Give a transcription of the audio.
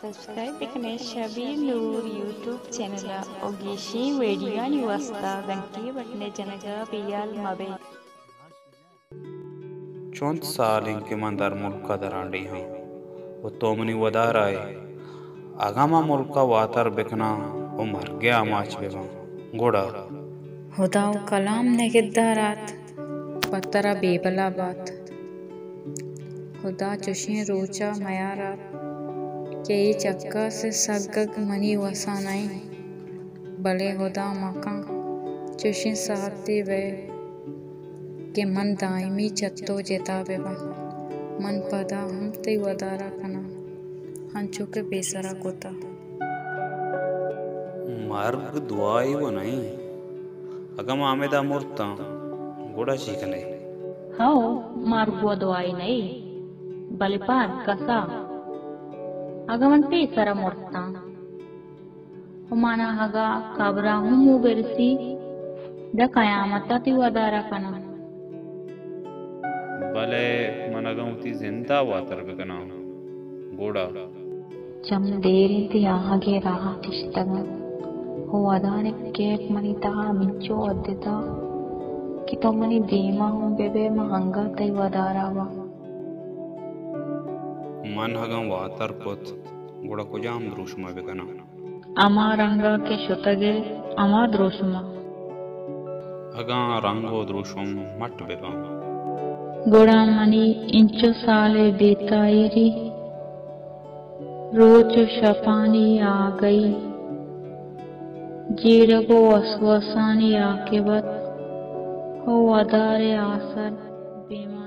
subscribe करने शबीर नूर YouTube channel ओगिशी video निवस्ता घंटी बटने जनगा पियाल मबे चौंत साल इनके मंदार मुल्का दरांडी हाँ वो तोमनी वदार आए आगामा मुल्का वातर बिकना वो मर गया माच बेवा गोड़ा हुदाव कलाम नेगिद्दारात पत्तरा बेबला बात खुदा चुशे रोचा मयारात के ये चक्का से सगग मनी वसानाई भले खुदा मका चुशे साहते वे के मन दायमी चत्तो जेता बेवा मन पदा हम ते वदारा कना हंचो के बेसरा कोता मर्ग दुआई वो नहीं अगम आमेदा मुर्ता गोड़ा चीकने हाओ मार्गो दवाई नहीं बलिपाद कसा अगमंटे सरा मोर्ता हुमाना हगा काबरा हुमु बेरसी द कयामता ती वदारा कना भले मनगमती जिंदा वातर बिकना गोड़ा चम देरी आगे रहा तिश्तगा हो अदाने केक मनी तहा मिंचो अद्दिता कि तो मनी दीमा हूँ बेबे महंगा तई वदारावा मन हगम वातर पुत गोड़ा को जाम द्रुष्मा बिकना अमा रंगा के शुतगे अमा द्रोषमा अगा रंगो द्रुषम मट बिका गोड़ा मनी इंचो साले बेतायरी रोज शपानी आ गई जीरगो वसवसानी आके बत हो अदारे आसर बीमा